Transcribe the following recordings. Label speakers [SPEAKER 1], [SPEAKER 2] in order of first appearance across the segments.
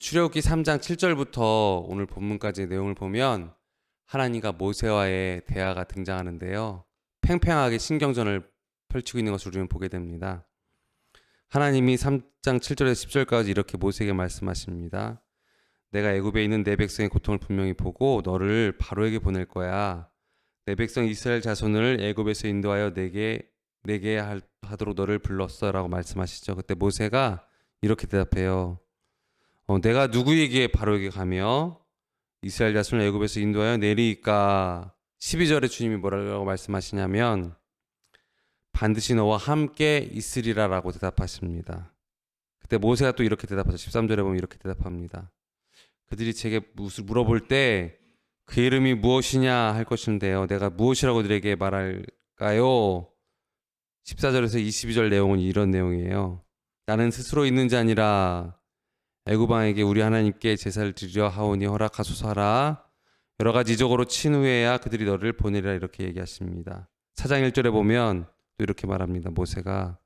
[SPEAKER 1] 출애굽기 3장 7절부터 오늘 본문까지의 내용을 보면 하나님과 모세와의 대화가 등장하는데요. 팽팽하게 신경전을 펼치고 있는 것을 우리는 보게 됩니다. 하나님이 3장 7절에서 10절까지 이렇게 모세에게 말씀하십니다. 내가 애굽에 있는 내 백성의 고통을 분명히 보고 너를 바로에게 보낼 거야. 내 백성 이스라엘 자손을 애굽에서 인도하여 내게 하도록 너를 불렀어라고 말씀하시죠. 그때 모세가 이렇게 대답해요. 내가 누구에게 바로에게 가며 이스라엘 자손을 애굽에서 인도하여 내리까. 12절에 주님이 뭐라고 말씀하시냐면 반드시 너와 함께 있으리라라고 대답하십니다. 그때 모세가 또 이렇게 대답하죠. 13절에 보면 이렇게 대답합니다. 그들이 제게 물어볼 때 그 이름이 무엇이냐 할 것인데요. 내가 무엇이라고 그들에게 말할까요? 14절에서 22절 내용은 이런 내용이에요. 나는 스스로 있는 자 아니라 애굽 왕에게 우리 하나님께 제사를 드려 하오니 허락하소서 하라. 여러 가지 이적으로 친 후에야 그들이 너를 보내리라 이렇게 얘기하십니다. 4장 1절에 보면 또 이렇게 말합니다. 모세가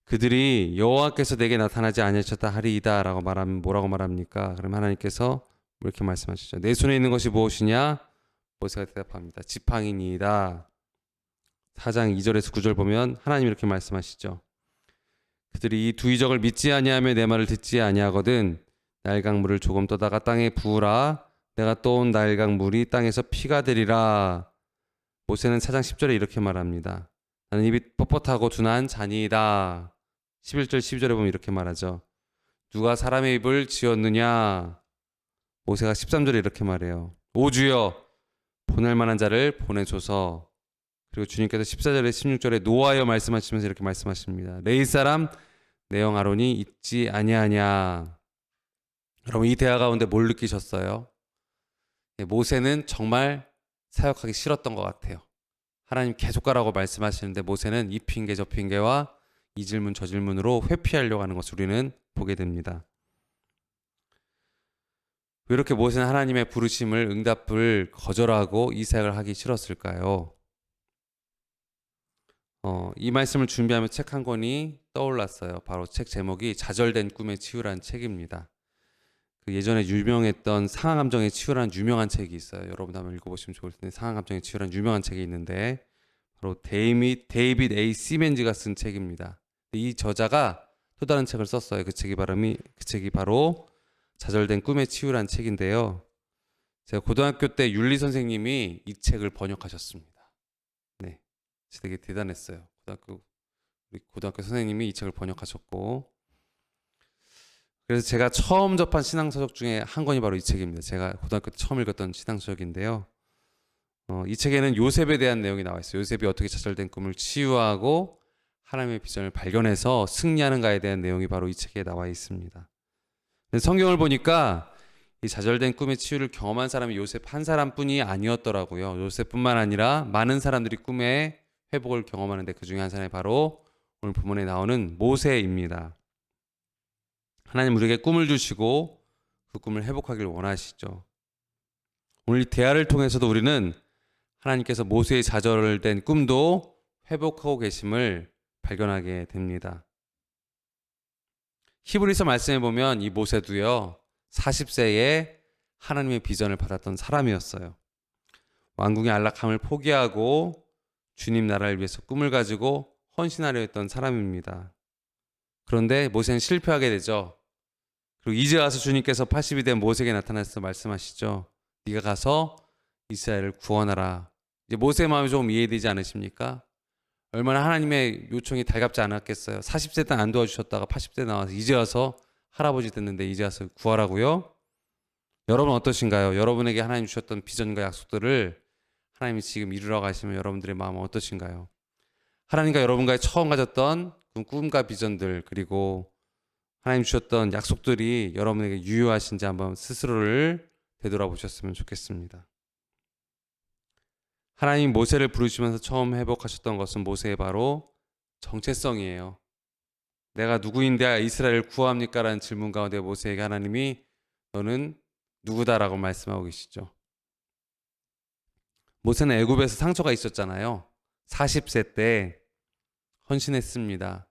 [SPEAKER 1] 그들이 여호와께서 내게 나타나지 아니하셨다 하리이다 라고 말하면 뭐라고 말합니까? 그럼 하나님께서 이렇게 말씀하시죠. 내 손에 있는 것이 무엇이냐? 모세가 대답합니다. 지팡이니이다. 4장 2절에서 9절 보면 하나님 이렇게 말씀하시죠. 그들이 이 두 이적을 믿지 아니하며 내 말을 듣지 아니하거든 날강물을 조금 떠다가 땅에 부으라. 내가 떠온 날강물이 땅에서 피가 되리라. 모세는 4장 10절에 이렇게 말합니다. 나는 입이 뻣뻣하고 둔한 자니이다. 11절 12절에 보면 이렇게 말하죠. 누가 사람의 입을 지었느냐? 모세가 13절에 이렇게 말해요. 오 주여 보낼 만한 자를 보내소서. 그리고 주님께서 14절에 16절에 노하여 말씀하시면서 이렇게 말씀하십니다. 레위 사람 내 형 아론이 있지 아니하냐. 여러분 이 대화 가운데 뭘 느끼셨어요? 모세는 정말 사역하기 싫었던 것 같아요. 하나님 계속 가라고 말씀하시는데 모세는 이 핑계 저 핑계와 이 질문 저 질문으로 회피하려고 하는 것을 우리는 보게 됩니다. 왜 이렇게 모세는 하나님의 부르심을 응답을 거절하고 이 사역을 하기 싫었을까요? 이 말씀을 준비하며 책 한 권이 떠올랐어요. 바로 책 제목이 좌절된 꿈의 치유라는 책입니다. 그 예전에 유명했던 상하감정의 치유라는 유명한 책이 있어요. 여러분도 한번 읽어보시면 좋을 텐데 상하감정의 치유라는 유명한 책이 있는데 바로 데이빗 A. 시멘즈가 쓴 책입니다. 이 저자가 또 다른 책을 썼어요. 그 책이 바로 좌절된 꿈의 치유라는 책인데요. 제가 고등학교 때 윤리 선생님이 이 책을 번역하셨습니다. 네, 되게 대단했어요. 우리 고등학교 선생님이 이 책을 번역하셨고, 그래서 제가 처음 접한 신앙서적 중에 한 권이 바로 이 책입니다. 제가 고등학교 때 처음 읽었던 신앙서적인데요. 이 책에는 요셉에 대한 내용이 나와 있어요. 요셉이 어떻게 좌절된 꿈을 치유하고 하나님의 비전을 발견해서 승리하는가에 대한 내용이 바로 이 책에 나와 있습니다. 성경을 보니까 이 좌절된 꿈의 치유를 경험한 사람이 요셉 한 사람뿐이 아니었더라고요. 요셉뿐만 아니라 많은 사람들이 꿈의 회복을 경험하는데 그 중에 한 사람이 바로 오늘 본문에 나오는 모세입니다. 하나님 우리에게 꿈을 주시고 그 꿈을 회복하기를 원하시죠. 오늘 이 대화를 통해서도 우리는 하나님께서 모세의 좌절된 꿈도 회복하고 계심을 발견하게 됩니다. 히브리서 말씀에 보면 이 모세도요 40세에 하나님의 비전을 받았던 사람이었어요. 왕궁의 안락함을 포기하고 주님 나라를 위해서 꿈을 가지고 헌신하려 했던 사람입니다. 그런데 모세는 실패하게 되죠. 그리고 이제 와서 주님께서 80이 된 모세에게 나타나서 말씀하시죠. 네가 가서 이스라엘을 구원하라. 이제 모세의 마음이 좀 이해되지 않으십니까? 얼마나 하나님의 요청이 달갑지 않았겠어요. 40세 때 안 도와주셨다가 80세 나와서 이제 와서 할아버지 됐는데 이제 와서 구하라고요? 여러분 어떠신가요? 여러분에게 하나님 주셨던 비전과 약속들을 하나님이 지금 이루라고 하시면 여러분들의 마음은 어떠신가요? 하나님과 여러분과의 처음 가졌던 그 꿈과 비전들 그리고 하나님 주셨던 약속들이 여러분에게 유효하신지 한번 스스로를 되돌아보셨으면 좋겠습니다. 하나님 모세를 부르시면서 처음 회복하셨던 것은 모세의 바로 정체성이에요. 내가 누구인데 이스라엘을 구합니까? 라는 질문 가운데 모세에게 하나님이 너는 누구다라고 말씀하고 계시죠. 모세는 애굽에서 상처가 있었잖아요. 40세 때 헌신했습니다.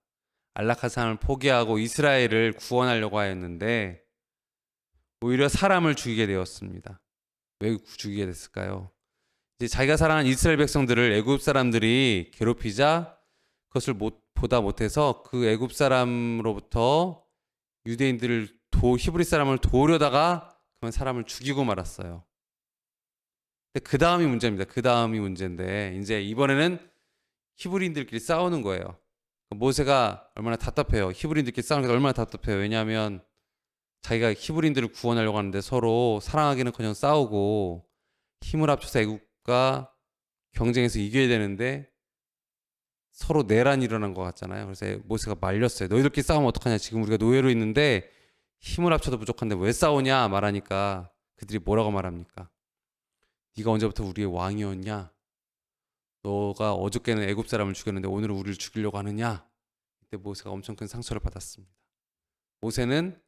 [SPEAKER 1] 안락한 삶을 포기하고 이스라엘을 구원하려고 하였는데 오히려 사람을 죽이게 되었습니다. 왜 죽이게 됐을까요? 이제 자기가 사랑한 이스라엘 백성들을 애굽 사람들이 괴롭히자 그것을 보다 못해서 그 애굽 사람으로부터 유대인들을 히브리 사람을 도우려다가 그만 사람을 죽이고 말았어요. 근데 그 다음이 문제입니다. 그 다음이 문제인데 이제 이번에는 히브리인들끼리 싸우는 거예요. 모세가 얼마나 답답해요. 히브리인들끼리 싸우는 게 얼마나 답답해요. 왜냐하면 자기가 히브리인들을 구원하려고 하는데 서로 사랑하기는커녕 싸우고 힘을 합쳐서 애국과 경쟁에서 이겨야 되는데 서로 내란이 일어난 것 같잖아요. 그래서 모세가 말렸어요. 너희들끼리 싸우면 어떡하냐. 지금 우리가 노예로 있는데 힘을 합쳐도 부족한데 왜 싸우냐 말하니까 그들이 뭐라고 말합니까? 네가 언제부터 우리의 왕이었냐? 너가 어저께는 애굽 사람을 죽였는데 오늘은 우리를 죽이려고 하느냐? 이때 모세가 엄청 큰 상처를 받았습니다. 모세는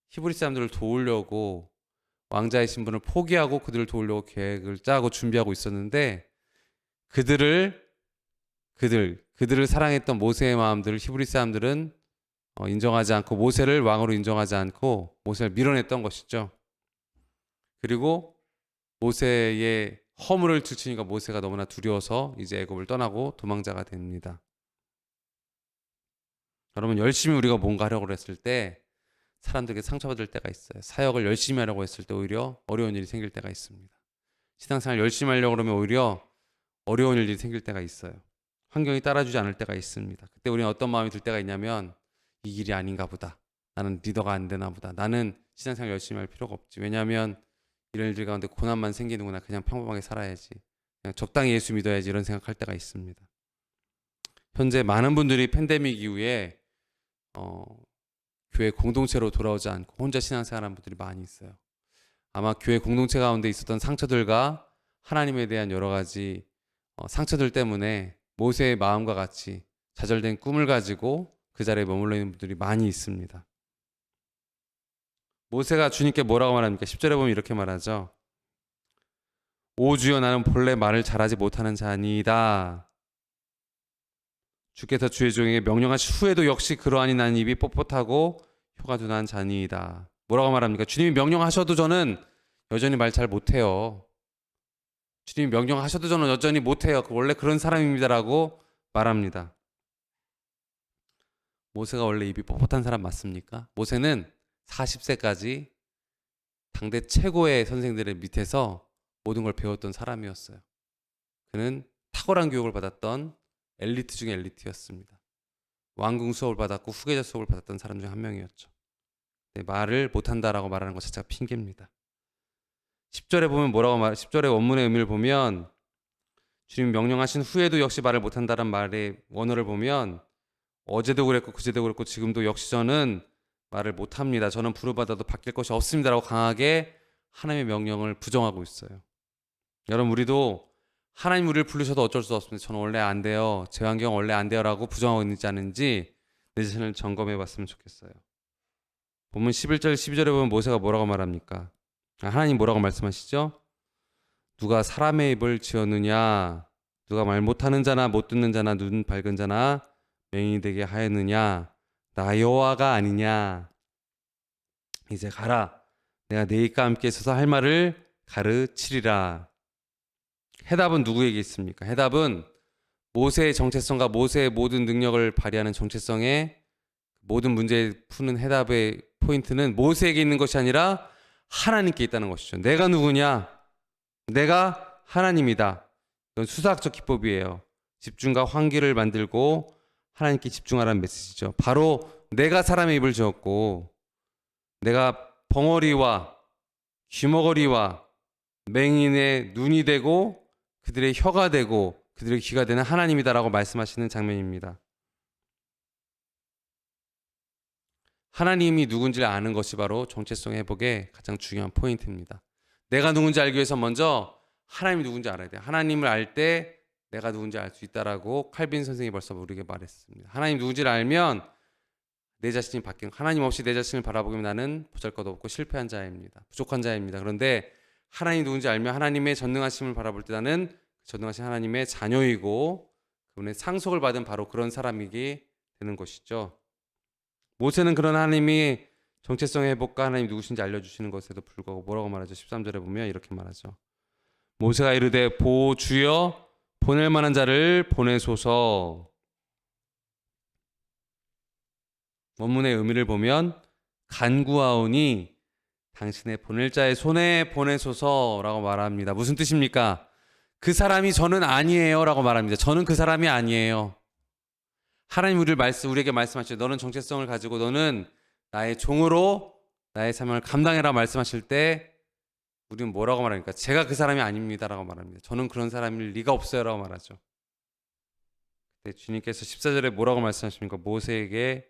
[SPEAKER 1] 히브리 사람들을 도우려고 왕자의 신분을 포기하고 그들을 도우려고 계획을 짜고 준비하고 있었는데 그들을 사랑했던 모세의 마음들을 히브리 사람들은 인정하지 않고 모세를 왕으로 인정하지 않고 모세를 밀어냈던 것이죠. 그리고 모세의 허물을 들추니까 모세가 너무나 두려워서 이제 애굽을 떠나고 도망자가 됩니다. 여러분, 열심히 우리가 뭔가 하려고 했을 때 사람들에게 상처받을 때가 있어요. 사역을 열심히 하려고 했을 때 오히려 어려운 일이 생길 때가 있습니다. 신앙생활 열심히 하려고 그러면 오히려 어려운 일이 생길 때가 있어요. 환경이 따라주지 않을 때가 있습니다. 그때 우리는 어떤 마음이 들 때가 있냐면 이 길이 아닌가 보다. 나는 리더가 안 되나 보다. 나는 신앙생활 열심히 할 필요가 없지. 왜냐하면 이런 일들 가운데 고난만 생기는구나. 그냥 평범하게 살아야지. 그냥 적당히 예수 믿어야지. 이런 생각할 때가 있습니다. 현재 많은 분들이 팬데믹 이후에 교회 공동체로 돌아오지 않고 혼자 신앙생활하는 분들이 많이 있어요. 아마 교회 공동체 가운데 있었던 상처들과 하나님에 대한 여러 가지 상처들 때문에 모세의 마음과 같이 좌절된 꿈을 가지고 그 자리에 머물러 있는 분들이 많이 있습니다. 모세가 주님께 뭐라고 말합니까? 10절에 보면 이렇게 말하죠. 오 주여, 나는 본래 말을 잘하지 못하는 자니이다. 주께서 주의 종에게 명령하신 후에도 역시 그러하니 나는 입이 뻣뻣하고 혀가 둔한 자니이다. 뭐라고 말합니까? 주님이 명령하셔도 저는 여전히 말 잘 못해요. 주님이 명령하셔도 저는 여전히 못해요. 원래 그런 사람입니다라고 말합니다. 모세가 원래 입이 뻣뻣한 사람 맞습니까? 모세는 40세까지 당대 최고의 선생들의 밑에서 모든 걸 배웠던 사람이었어요. 그는 탁월한 교육을 받았던 엘리트 중에 엘리트였습니다. 왕궁 수업을 받았고 후계자 수업을 받았던 사람 중 한 명이었죠. 말을 못한다라고 말하는 것 자체가 핑계입니다. 10절에 보면 10절의 원문의 의미를 보면 주님 명령하신 후에도 역시 말을 못한다는 말의 원어를 보면 어제도 그랬고 그제도 그랬고 지금도 역시 저는 말을 못합니다. 저는 부르받아도 바뀔 것이 없습니다라고 강하게 하나님의 명령을 부정하고 있어요. 여러분, 우리도 하나님 우리를 부르셔도 어쩔 수 없습니다. 저는 원래 안 돼요. 제 환경 원래 안 돼요라고 부정하고 있는지 아닌지 내 자신을 점검해 봤으면 좋겠어요. 본문 11절 12절에 보면 모세가 뭐라고 말합니까? 하나님 뭐라고 말씀하시죠? 누가 사람의 입을 지었느냐? 누가 말 못하는 자나 못 듣는 자나 눈 밝은 자나 맹인이 되게 하였느냐? 나 여호와가 아니냐? 이제 가라. 내가 네 입과 함께 있어서 할 말을 가르치리라. 해답은 누구에게 있습니까? 해답은 모세의 정체성과 모세의 모든 능력을 발휘하는 정체성의 모든 문제를 푸는 해답의 포인트는 모세에게 있는 것이 아니라 하나님께 있다는 것이죠. 내가 누구냐? 내가 하나님이다. 이건 수사학적 기법이에요. 집중과 환기를 만들고 하나님께 집중하라는 메시지죠. 바로 내가 사람의 입을 지었고 내가 벙어리와 귀머거리와 맹인의 눈이 되고 그들의 혀가 되고 그들의 귀가 되는 하나님이다라고 말씀하시는 장면입니다. 하나님이 누군지를 아는 것이 바로 정체성 회복의 가장 중요한 포인트입니다. 내가 누군지 알기 위해서 먼저 하나님이 누군지 알아야 돼요. 하나님을 알 때 내가 누군지 알 수 있다라고 칼빈 선생이 벌써 우리에게 말했습니다. 하나님 누군지를 알면 내 자신이 바뀐, 하나님 없이 내 자신을 바라보면 나는 보잘것없고 실패한 자입니다. 부족한 자입니다. 그런데 하나님 누군지 알면 하나님의 전능하심을 바라볼 때 나는 전능하신 하나님의 자녀이고 그분의 상속을 받은 바로 그런 사람이게 되는 것이죠. 모세는 그런 하나님이 정체성의 회복과 하나님 누구신지 알려주시는 것에도 불구하고 뭐라고 말하죠? 13절에 보면 이렇게 말하죠. 모세가 이르되 보 주여 보낼 만한 자를 보내소서. 원문의 의미를 보면 간구하오니 당신의 보낼 자의 손에 보내소서라고 말합니다. 무슨 뜻입니까? 그 사람이 저는 아니에요 라고 말합니다. 저는 그 사람이 아니에요. 하나님 우리에게 말씀하시죠. 너는 정체성을 가지고 너는 나의 종으로 나의 사명을 감당해라 말씀하실 때 우리는 뭐라고 말합니까? 제가 그 사람이 아닙니다 라고 말합니다. 저는 그런 사람일 리가 없어요 라고 말하죠. 주님께서 14절에 뭐라고 말씀하십니까? 모세에게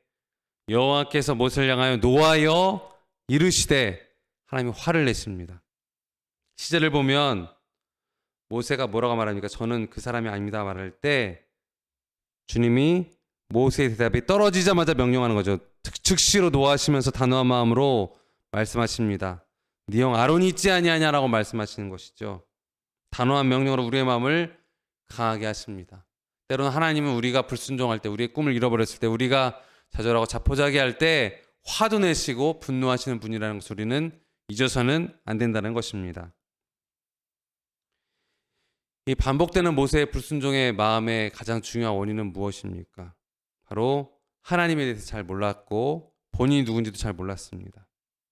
[SPEAKER 1] 여호와께서 모세를 향하여 노하여 이르시되 하나님이 화를 내십니다. 시절을 보면 모세가 뭐라고 말합니까? 저는 그 사람이 아닙니다 말할 때 주님이 모세의 대답이 떨어지자마자 명령하는 거죠. 즉시로 노하시면서 단호한 마음으로 말씀하십니다. 네 형 아론이 있지 아니하냐라고 말씀하시는 것이죠. 단호한 명령으로 우리의 마음을 강하게 하십니다. 때로는 하나님은 우리가 불순종할 때, 우리의 꿈을 잃어버렸을 때, 우리가 좌절하고 자포자기할 때 화도 내시고 분노하시는 분이라는 소리는 잊어서는 안 된다는 것입니다. 이 반복되는 모세의 불순종의 마음의 가장 중요한 원인은 무엇입니까? 바로 하나님에 대해서 잘 몰랐고 본인이 누군지도 잘 몰랐습니다.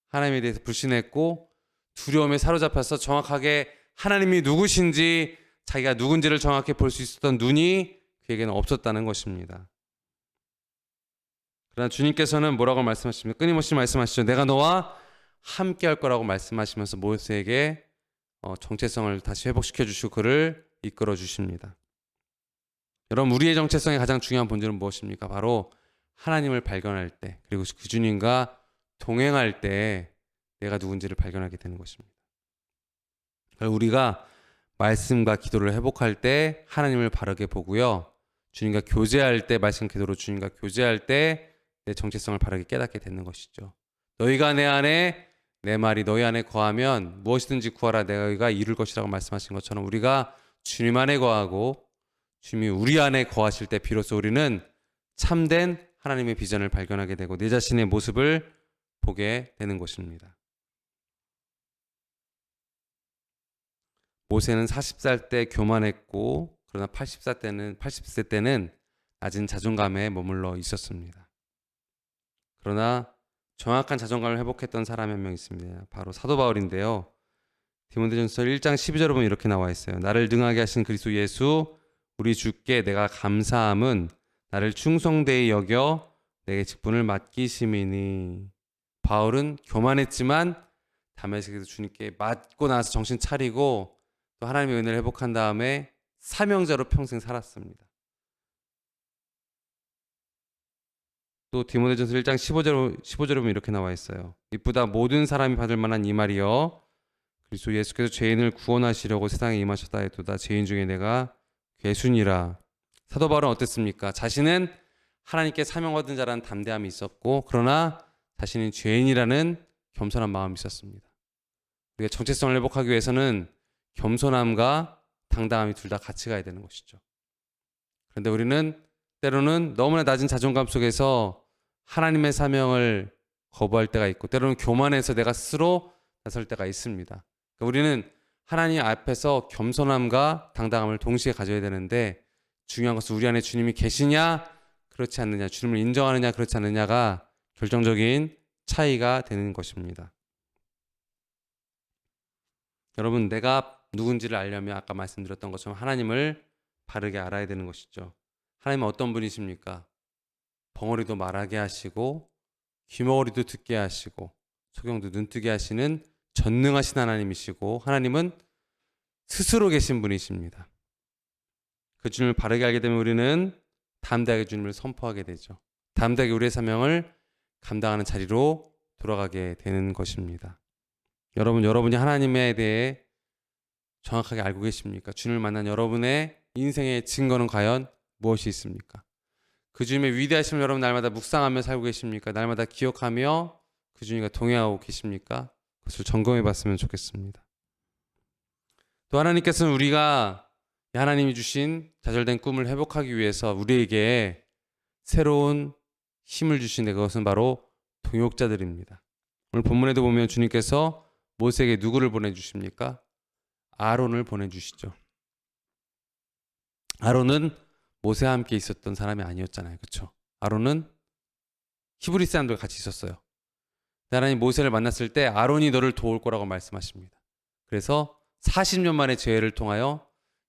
[SPEAKER 1] 하나님에 대해서 불신했고 두려움에 사로잡혀서 정확하게 하나님이 누구신지 자기가 누군지를 정확히 볼 수 있었던 눈이 그에게는 없었다는 것입니다. 그러나 주님께서는 뭐라고 말씀하십니까? 끊임없이 말씀하시죠. 내가 너와 함께 할 거라고 말씀하시면서 모세에게 정체성을 다시 회복시켜 주시고 그를 이끌어 주십니다. 여러분, 우리의 정체성의 가장 중요한 본질은 무엇입니까? 바로 하나님을 발견할 때, 그리고 그 주님과 동행할 때 내가 누군지를 발견하게 되는 것입니다. 우리가 말씀과 기도를 회복할 때 하나님을 바르게 보고요, 주님과 교제할 때, 말씀 기도로 주님과 교제할 때 내 정체성을 바르게 깨닫게 되는 것이죠. 너희가 내 안에, 내 말이 너희 안에 거하면 무엇이든지 구하라 내가 이룰 것이라고 말씀하신 것처럼 우리가 주님 안에 거하고 주님이 우리 안에 거하실 때 비로소 우리는 참된 하나님의 비전을 발견하게 되고 내 자신의 모습을 보게 되는 것입니다. 모세는 40살 때 교만했고 그러나 80세 때는 낮은 자존감에 머물러 있었습니다. 그러나 정확한 자존감을 회복했던 사람이 한 명 있습니다. 바로 사도 바울인데요. 디모데전서 1장 12절에 보면 이렇게 나와 있어요. 나를 능하게 하신 그리스도 예수 우리 주께 내가 감사함은 나를 충성되이 여겨 내게 직분을 맡기심이니. 바울은 교만했지만 다메섹에서 주님께 맞고 나서 정신 차리고 또 하나님의 은혜를 회복한 다음에 사명자로 평생 살았습니다. 또 디모데전서 1장 15절에 보면 이렇게 나와 있어요. 이보다 모든 사람이 받을 만한 이 말이여 그리스도 예수께서 죄인을 구원하시려고 세상에 임하셨다 해도다 죄인 중에 내가 괴순이라. 사도 바울은 어땠습니까? 자신은 하나님께 사명 얻은 자라는 담대함이 있었고 그러나 자신은 죄인이라는 겸손한 마음이 있었습니다. 우리가 정체성을 회복하기 위해서는 겸손함과 당당함이 둘 다 같이 가야 되는 것이죠. 그런데 우리는 때로는 너무나 낮은 자존감 속에서 하나님의 사명을 거부할 때가 있고 때로는 교만해서 내가 스스로 나설 때가 있습니다. 그러니까 우리는 하나님 앞에서 겸손함과 당당함을 동시에 가져야 되는데 중요한 것은 우리 안에 주님이 계시냐 그렇지 않느냐, 주님을 인정하느냐 그렇지 않느냐가 결정적인 차이가 되는 것입니다. 여러분, 내가 누군지를 알려면 아까 말씀드렸던 것처럼 하나님을 바르게 알아야 되는 것이죠. 하나님은 어떤 분이십니까? 벙어리도 말하게 하시고 귀머거리도 듣게 하시고 소경도 눈뜨게 하시는 전능하신 하나님이시고 하나님은 스스로 계신 분이십니다. 그 주님을 바르게 알게 되면 우리는 담대하게 주님을 선포하게 되죠. 담대하게 우리의 사명을 감당하는 자리로 돌아가게 되는 것입니다. 여러분이 하나님에 대해 정확하게 알고 계십니까? 주님을 만난 여러분의 인생의 증거는 과연 무엇이 있습니까? 그 주님의 위대하심을 여러분 날마다 묵상하며 살고 계십니까? 날마다 기억하며 그 주님과 동행하고 계십니까? 그것을 점검해 봤으면 좋겠습니다. 또 하나님께서는 우리가 하나님이 주신 좌절된 꿈을 회복하기 위해서 우리에게 새로운 힘을 주시는데 그것은 바로 동역자들입니다. 오늘 본문에도 보면 주님께서 모세에게 누구를 보내주십니까? 아론을 보내주시죠. 아론은 모세와 함께 있었던 사람이 아니었잖아요. 그렇죠? 아론은 히브리 사람들과 같이 있었어요. 하나님 모세를 만났을 때 아론이 너를 도울 거라고 말씀하십니다. 그래서 40년 만에 죄를 통하여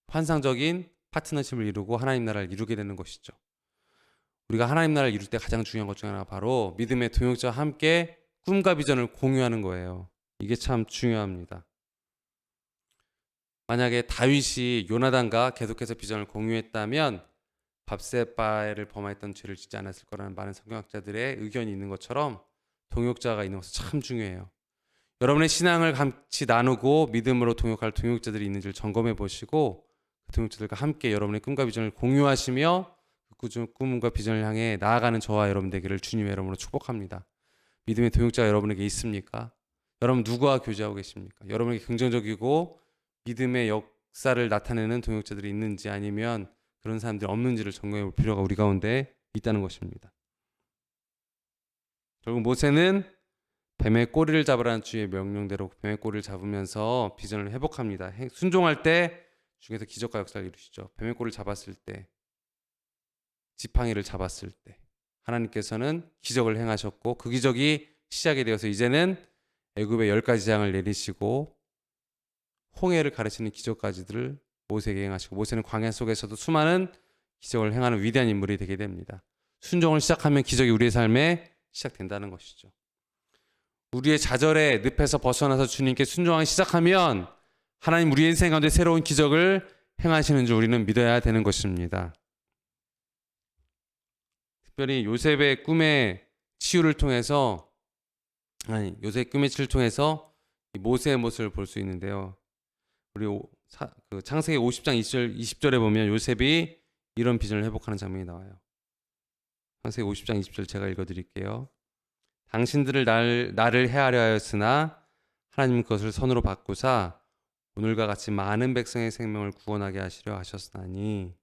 [SPEAKER 1] 환상적인 파트너십을 이루고 하나님 나라를 이루게 되는 것이죠. 우리가 하나님 나라를 이룰 때 가장 중요한 것 중 하나가 바로 믿음의 동역자와 함께 꿈과 비전을 공유하는 거예요. 이게 참 중요합니다. 만약에 다윗이 요나단과 계속해서 비전을 공유했다면 밥세바를 범했던 죄를 짓지 않았을 거라는 많은 성경학자들의 의견이 있는 것처럼 동역자가 있는 것은 참 중요해요. 여러분의 신앙을 같이 나누고 믿음으로 동역할 동역자들이 있는지를 점검해 보시고 그 동역자들과 함께 여러분의 꿈과 비전을 공유하시며 그 꿈과 비전을 향해 나아가는 저와 여러분 되기를 주님의 이름으로 축복합니다. 믿음의 동역자가 여러분에게 있습니까? 여러분 누구와 교제하고 계십니까? 여러분에게 긍정적이고 믿음의 역사를 나타내는 동역자들이 있는지 아니면 그런 사람들이 없는지를 점검해 볼 필요가 우리 가운데 있다는 것입니다. 결국 모세는 뱀의 꼬리를 잡으라는 주의 명령대로 뱀의 꼬리를 잡으면서 비전을 회복합니다. 순종할 때 중에서 기적과 역사를 이루시죠. 뱀의 꼬리를 잡았을 때, 지팡이를 잡았을 때 하나님께서는 기적을 행하셨고 그 기적이 시작이 되어서 이제는 애굽의 10가지 재앙을 내리시고 홍해를 가르치는 기적까지들을 모세에게 행하시고 모세는 광야 속에서도 수많은 기적을 행하는 위대한 인물이 되게 됩니다. 순종을 시작하면 기적이 우리의 삶에 시작된다는 것이죠. 우리의 좌절의 늪에서 벗어나서 주님께 순종하기 시작하면 하나님 우리의 인생 가운데 새로운 기적을 행하시는 줄 우리는 믿어야 되는 것입니다. 특별히 요셉의 꿈의 치유를 통해서 요셉의 꿈의 치유를 통해서 모세의 모습을 볼 수 있는데요. 우리 창세기 50장 20절에 보면 요셉이 이런 비전을 회복하는 장면이 나와요. 창세기 50장 20절 제가 읽어드릴게요. 당신들을 나를 해하려 하였으나 하나님 그것을 선으로 바꾸사 오늘과 같이 많은 백성의 생명을 구원하게 하시려 하셨으나니.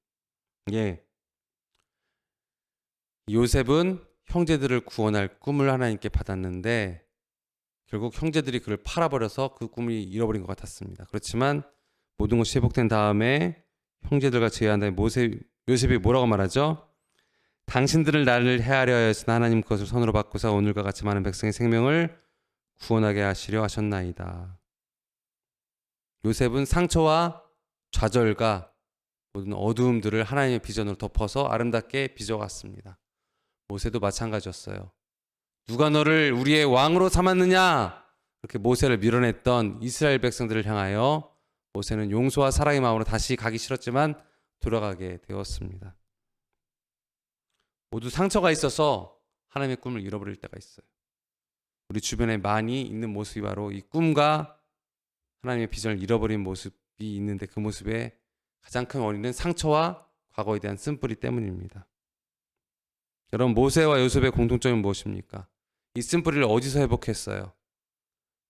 [SPEAKER 1] 요셉은 형제들을 구원할 꿈을 하나님께 받았는데 결국 형제들이 그를 팔아버려서 그 꿈을 잃어버린 것 같았습니다. 그렇지만 모든 것이 회복된 다음에 형제들과 제의한 다음에 요셉이 뭐라고 말하죠? 당신들을 나를 해하려 하였으나 하나님 그것을 선으로 바꾸사 오늘과 같이 많은 백성의 생명을 구원하게 하시려 하셨나이다. 요셉은 상처와 좌절과 모든 어두움들을 하나님의 비전으로 덮어서 아름답게 빚어갔습니다. 모세도 마찬가지였어요. 누가 너를 우리의 왕으로 삼았느냐? 그렇게 모세를 밀어냈던 이스라엘 백성들을 향하여 모세는 용서와 사랑의 마음으로 다시 가기 싫었지만 돌아가게 되었습니다. 모두 상처가 있어서 하나님의 꿈을 잃어버릴 때가 있어요. 우리 주변에 많이 있는 모습이 바로 이 꿈과 하나님의 비전을 잃어버린 모습이 있는데 그 모습의 가장 큰 원인은 상처와 과거에 대한 쓴뿌리 때문입니다. 여러분 모세와 요셉의 공통점은 무엇입니까? 이 쓴뿌리를 어디서 회복했어요?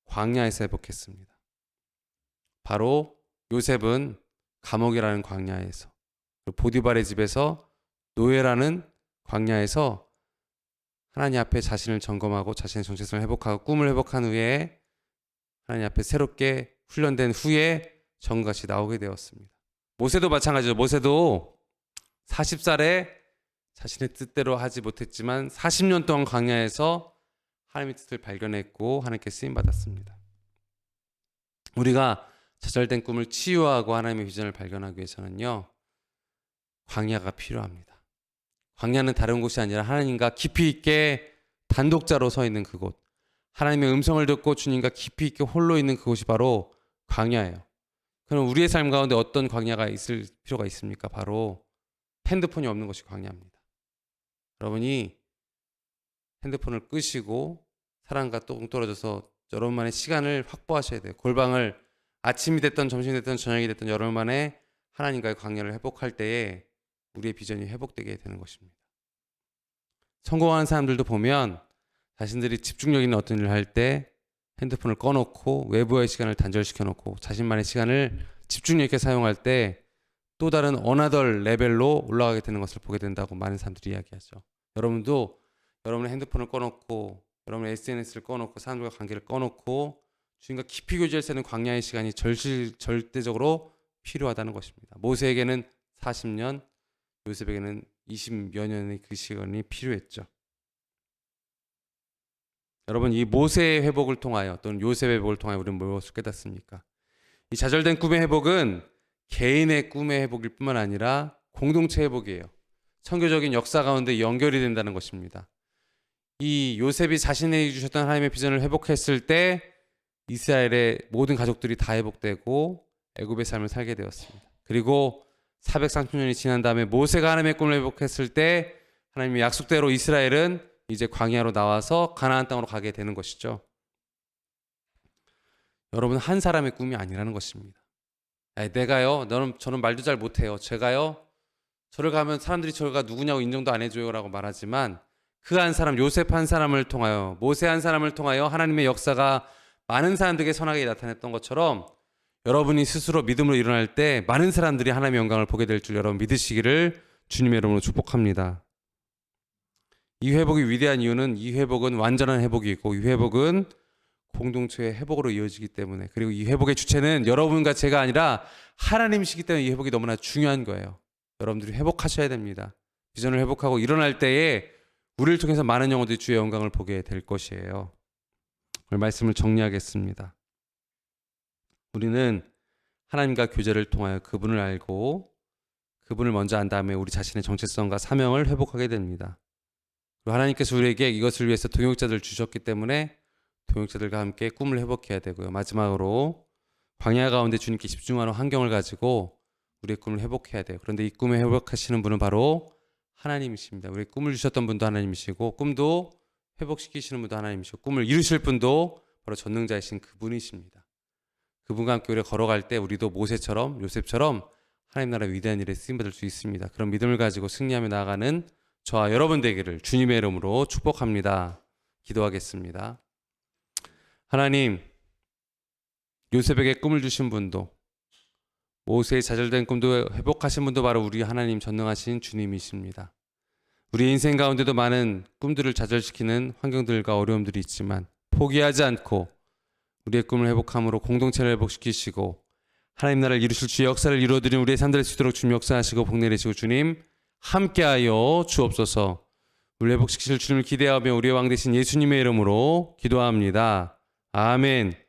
[SPEAKER 1] 광야에서 회복했습니다. 바로 요셉은 감옥이라는 광야에서, 보디발의 집에서 노예라는 광야에서 하나님 앞에 자신을 점검하고 자신의 정체성을 회복하고 꿈을 회복한 후에 하나님 앞에 새롭게 훈련된 후에 정같이 나오게 되었습니다. 모세도 마찬가지죠. 모세도 40살에 자신의 뜻대로 하지 못했지만 40년 동안 광야에서 하나님의 뜻을 발견했고 하나님께 쓰임받았습니다. 우리가 좌절된 꿈을 치유하고 하나님의 비전을 발견하기 위해서는요, 광야가 필요합니다. 광야는 다른 곳이 아니라 하나님과 깊이 있게 단독자로 서 있는 그곳, 하나님의 음성을 듣고 주님과 깊이 있게 홀로 있는 그곳이 바로 광야예요. 그럼 우리의 삶 가운데 어떤 광야가 있을 필요가 있습니까? 바로 핸드폰이 없는 것이 광야입니다. 여러분이 핸드폰을 끄시고 사람과 동떨어져서 여러분만의 시간을 확보하셔야 돼요. 골방을 아침이 됐든 점심이 됐든 저녁이 됐든 여러분만의 하나님과의 관계를 회복할 때에 우리의 비전이 회복되게 되는 것입니다. 성공하는 사람들도 보면 자신들이 집중력 있는 어떤 일을 할 때 핸드폰을 꺼놓고 외부의 시간을 단절시켜 놓고 자신만의 시간을 집중력 있게 사용할 때 또 다른 어나덜 레벨로 올라가게 되는 것을 보게 된다고 많은 사람들이 이야기하죠. 여러분도 여러분의 핸드폰을 꺼놓고 여러분 SNS를 꺼놓고 사람들과 관계를 꺼놓고 주님과 깊이 교제할 수 있는 광야의 시간이 절대적으로 필요하다는 것입니다. 모세에게는 40년, 요셉에게는 20여 년의 그 시간이 필요했죠. 여러분, 이 모세의 회복을 통하여 또는 요셉의 회복을 통하여 우리는 무엇을 깨닫습니까? 이 좌절된 꿈의 회복은 개인의 꿈의 회복일 뿐만 아니라 공동체 회복이에요. 선교적인 역사 가운데 연결이 된다는 것입니다. 이 요셉이 자신에게 주셨던 하나님의 비전을 회복했을 때 이스라엘의 모든 가족들이 다 회복되고 애굽의 삶을 살게 되었습니다. 그리고 430년이 지난 다음에 모세가 하나님의 꿈을 회복했을 때 하나님의 약속대로 이스라엘은 이제 광야로 나와서 가나안 땅으로 가게 되는 것이죠. 여러분, 한 사람의 꿈이 아니라는 것입니다. 내가요, 저는 말도 잘 못해요. 제가요, 저를 가면 사람들이 저가 누구냐고 인정도 안 해줘요 라고 말하지만 그 한 사람, 요셉 한 사람을 통하여, 모세 한 사람을 통하여 하나님의 역사가 많은 사람들에게 선하게 나타냈던 것처럼 여러분이 스스로 믿음으로 일어날 때 많은 사람들이 하나님의 영광을 보게 될 줄 여러분 믿으시기를 주님의 이름으로 축복합니다. 이 회복이 위대한 이유는 이 회복은 완전한 회복이고 이 회복은 공동체의 회복으로 이어지기 때문에, 그리고 이 회복의 주체는 여러분과 제가 아니라 하나님이시기 때문에 이 회복이 너무나 중요한 거예요. 여러분들이 회복하셔야 됩니다. 비전을 회복하고 일어날 때에 우리를 통해서 많은 영혼들이 주의 영광을 보게 될 것이에요. 오늘 말씀을 정리하겠습니다. 우리는 하나님과 교제를 통하여 그분을 알고 그분을 먼저 안 다음에 우리 자신의 정체성과 사명을 회복하게 됩니다. 그리고 하나님께서 우리에게 이것을 위해서 동역자들을 주셨기 때문에 동역자들과 함께 꿈을 회복해야 되고요. 마지막으로 광야 가운데 주님께 집중하는 환경을 가지고 우리의 꿈을 회복해야 돼요. 그런데 이 꿈을 회복하시는 분은 바로 하나님이십니다. 우리 꿈을 주셨던 분도 하나님이시고 꿈도 회복시키시는 분도 하나님이시고 꿈을 이루실 분도 바로 전능자이신 그분이십니다. 그분과 함께 우리가 걸어갈 때 우리도 모세처럼 요셉처럼 하나님 나라의 위대한 일에 쓰임받을 수 있습니다. 그런 믿음을 가지고 승리하며 나아가는 저와 여러분 되기를 주님의 이름으로 축복합니다. 기도하겠습니다. 하나님, 요셉에게 꿈을 주신 분도 모세의 좌절된 꿈도 회복하신 분도 바로 우리 하나님 전능하신 주님이십니다. 우리 인생 가운데도 많은 꿈들을 좌절시키는 환경들과 어려움들이 있지만 포기하지 않고 우리의 꿈을 회복함으로 공동체를 회복시키시고 하나님 나라를 이루실 주의 역사를 이루어드리는 우리의 삶 될 수 있도록 주님 역사하시고 복내리시고 주님 함께하여 주옵소서. 우리 회복시키실 주님을 기대하며 우리의 왕 되신 예수님의 이름으로 기도합니다. 아멘.